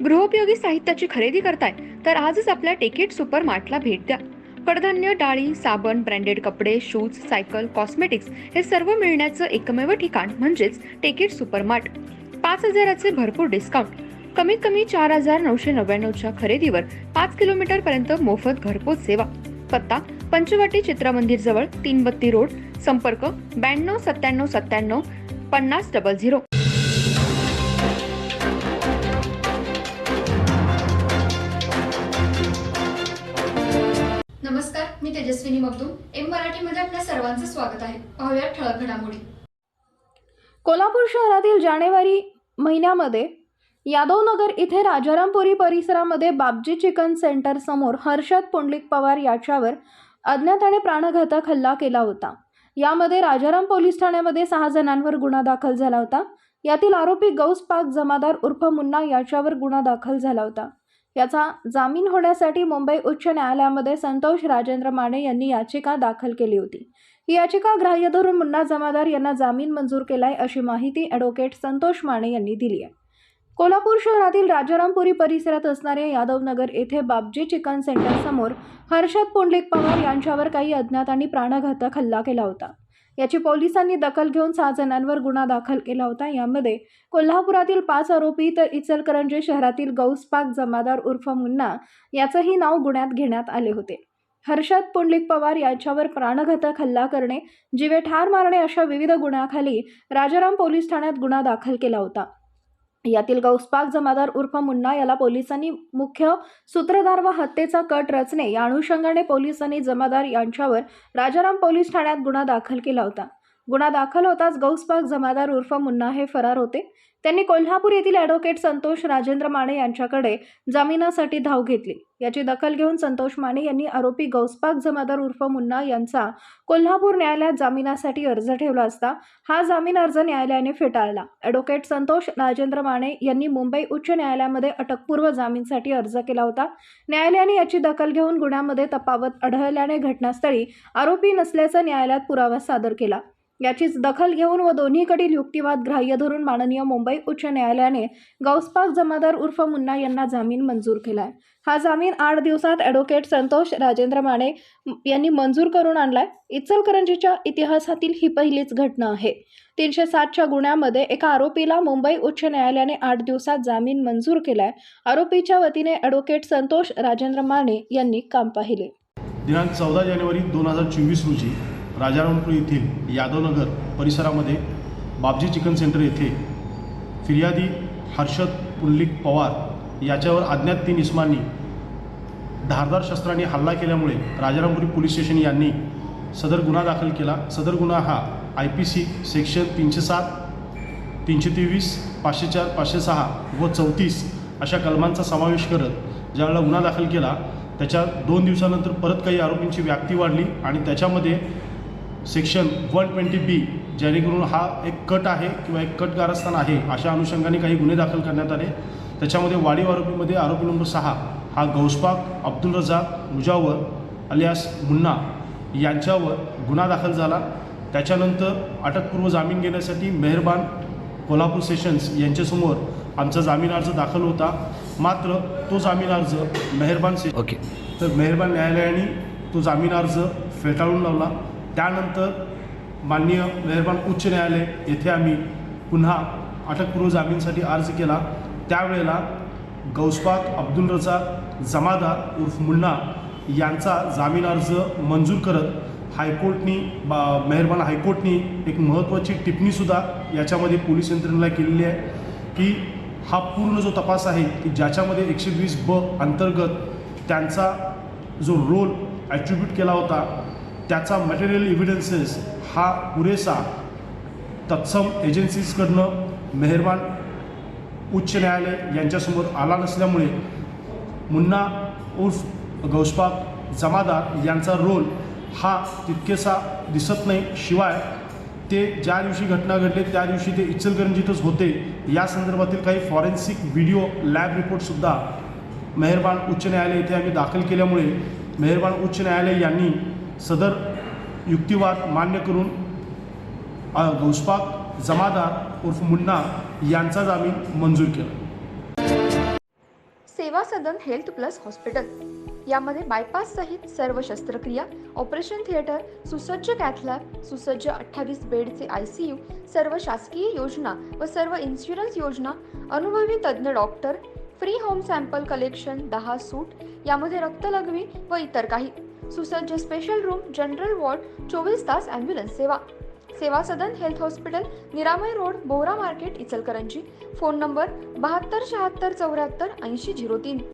गृहोपयोगी साहित्याची खरेदी करताय तर आजच आपल्या टेकेट सुपर मार्टला भेट द्या. कडधान्य, डाळी, साबण, ब्रँडेड कपडे, शूज, सायकल, कॉस्मेटिक्स हे सर्व मिळण्याचं एकमेव ठिकाण म्हणजेच टेकेट सुपर मार्ट. 5,000चे भरपूर डिस्काउंट. कमीत कमी 4,999च्या खरेदीवर 5 किलोमीटर पर्यंत मोफत घरपोच सेवा. पत्ता पंचवटी चित्रमंदिर जवळ, 332 रोड. संपर्क 929797 5000. नमस्कार, मी तेजस्विनी मगदूम. एम मराठीमध्ये आपल्या सर्वांचं स्वागत आहे. पाहूया ठळक घडामोडी. कोल्हापूर शहरातील जानेवारी महिन्यामध्ये यादवनगर इथे राजारामपुरी परिसरामध्ये बाबजी चिकन सेंटर समोर हर्षद पुंडलिक पवार याच्यावर अज्ञाताने प्राणघातक हल्ला केला होता. यामध्ये राजाराम पोलीस ठाण्यामध्ये 6 जणांवर गुन्हा दाखल झाला होता. यातील आरोपी गौस पाक जमादार उर्फ मुन्ना याच्यावर गुन्हा दाखल झाला होता. याचा जामीन होण्यासाठी मुंबई उच्च न्यायालयामध्ये संतोष राजेंद्र माने यांनी याचिका दाखल केली होती. ही याचिका ग्राह्य धरून मुन्ना जमादार यांना जामीन मंजूर केलाय अशी माहिती ॲडव्होकेट संतोष माने यांनी दिली आहे. कोल्हापूर शहरातील राजारामपुरी परिसरात असणाऱ्या यादवनगर येथे बाबजी चिकन सेंटर समोर हर्षद पुंडलिक पवार यांच्यावर काही अज्ञातांनी प्राणघातक हल्ला केला होता. याची पोलिसांनी दखल घेऊन 6 जणांवर गुन्हा दाखल केला होता. यामध्ये कोल्हापुरातील 5 आरोपी तर इचलकरंजी शहरातील गौस पाक जमादार उर्फ मुन्ना याचंही नाव गुन्ह्यात घेण्यात आले होते. हर्षद पुंडलिक पवार यांच्यावर प्राणघातक हल्ला करणे, जीवे ठार मारणे अशा विविध गुन्ह्याखाली राजाराम पोलीस ठाण्यात गुन्हा दाखल केला होता. यातील गौसपाक जमादार उर्फ मुन्ना याला पोलिसांनी मुख्य सूत्रधार व हत्येचा कट रचणे या अनुषंगाने पोलिसांनी जमादार यांच्यावर राजाराम पोलीस ठाण्यात गुन्हा दाखल केला होता. गुन्हा दाखल होताच गौसपाक जमादार उर्फ मुन्ना हे फरार होते. त्यांनी कोल्हापूर येथील ॲडव्होकेट संतोष राजेंद्र माने यांच्याकडे जामिनासाठी धाव घेतली. याची दखल घेऊन संतोष माने यांनी आरोपी गौसपाक जमादार उर्फ मुन्ना यांचा कोल्हापूर न्यायालयात जामिनासाठी अर्ज ठेवला असता हा जामीन अर्ज न्यायालयाने फेटाळला. ॲडव्होकेट संतोष राजेंद्र माने यांनी मुंबई उच्च न्यायालयामध्ये अटकपूर्व जामीनसाठी अर्ज केला होता. न्यायालयाने याची दखल घेऊन गुन्ह्यामध्ये तफावत आढळल्याने घटनास्थळी आरोपी नसल्याचा न्यायालयात पुरावा सादर केला. याचीच दखल घेऊन व दोन्हीकडील युक्तिवाद ग्राह्य धरून माननीय मुंबई उच्च न्यायालयाने गौसपाक जमादार उर्फ मुन्ना यांना जामीन मंजूर केलाय. हा जामीन 8 दिवसात ॲडव्होकेट संतोष राजेंद्र माने यांनी मंजूर करून आणलाय. इचलकरंजीच्या इतिहासातील ही पहिलीच घटना आहे. 307च्या गुन्ह्यामध्ये एका आरोपीला मुंबई उच्च न्यायालयाने 8 दिवसात जामीन मंजूर केलाय. आरोपीच्या वतीने ॲडव्होकेट संतोष राजेंद्र माने यांनी काम पाहिले. दिनांक 14 जानेवारी 2024 रोजी राजारामपूर येथील यादवनगर परिसरामध्ये बाबजी चिकन सेंटर येथे फिर्यादी हर्षद पुंडलिक पवार याच्यावर अज्ञात 3 इसमांनी धारदार शस्त्राने हल्ला केल्यामुळे राजारामपुरी पोलीस स्टेशन यांनी सदर गुन्हा दाखल केला. सदर गुन्हा हा IPC सेक्शन 307, 323, 504, 506 व 34 अशा कलमांचा समावेश करत ज्यावेळेला गुन्हा दाखल केला त्याच्या 2 दिवसानंतर परत काही आरोपींची व्याप्ती वाढली आणि त्याच्यामध्ये सेक्शन 120B जेणेकरून हा एक कट आहे किंवा एक कट कारस्थान आहे अशा अनुषंगाने काही गुन्हे दाखल करण्यात आले. त्याच्यामध्ये वाढीव आरोपीमध्ये आरोपी नंबर 6 हा गौसपाक अब्दुल रजाक मुजावर अलियास मुन्ना यांच्यावर गुन्हा दाखल झाला. त्याच्यानंतर अटकपूर्व जामीन घेण्यासाठी मेहरबान कोल्हापूर सेशन्स यांच्यासमोर आमचा जामीन अर्ज दाखल होता. मात्र तो जामीन अर्ज मेहरबान मेहरबान न्यायालयाने तो जामीन अर्ज फेटाळून लावला. त्यानंतर माननीय मेहरबान उच्च न्यायालय येथे आम्ही पुन्हा अटकपूर्व जामीनसाठी अर्ज केला. त्यावेळेला गौसपाक अब्दुल रजाक जमादार उर्फ मुन्ना यांचा जामीन अर्ज मंजूर करत मेहरबान हायकोर्टनी एक महत्त्वाची टिप्पणीसुद्धा याच्यामध्ये पोलीस यंत्रणेला केलेली आहे की हा पूर्ण जो तपास आहे की ज्याच्यामध्ये 120B अंतर्गत त्यांचा जो रोल ॲट्रिब्यूट केला होता त्याचा मटेरियल एव्हिडन्सेस हा पुरेसा तत्सम एजन्सीजकडनं मेहरबान उच्च न्यायालय यांच्यासमोर आला नसल्यामुळे मुन्ना उर्फ गौसपाक जमादार यांचा रोल हा तितकेसा दिसत नाही. शिवाय ते ज्या दिवशी घटना घडली त्या दिवशी ते इचलकरंजीतच होते. या संदर्भातील काही फॉरेन्सिक व्हिडिओ लॅब रिपोर्टसुद्धा मेहरबान उच्च न्यायालय येथे आम्ही दाखल केल्यामुळे मेहरबान उच्च न्यायालय यांनी सदर युक्तिवाद मान्य करून गौसपाक जमादार उर्फ मुन्ना यांचा जामीन मंजूर केला. सेवा सदन हेल्थ प्लस हॉस्पिटल. यामध्ये बायपास सहित सर्व शस्त्रक्रिया, ऑपरेशन थिएटर, सुसज्ज कॅथ लॅब, सुसज्ज 28 बेडचे ICU, सर्व शासकीय योजना व सर्व इन्शुरन्स योजना, अनुभवी तज्ज्ञ doctor, free home sample collection, 10 सूट, यामध्ये रक्तलघवी व इतर काही, सुसज्ज स्पेशल रूम, जनरल वॉर्ड, 24 तास ॲम्ब्युलन्स सेवा. सेवा सदन हेल्थ हॉस्पिटल, निरामय road, Bohra market, Ichalkaranji. Phone number 72 76 74 80 03.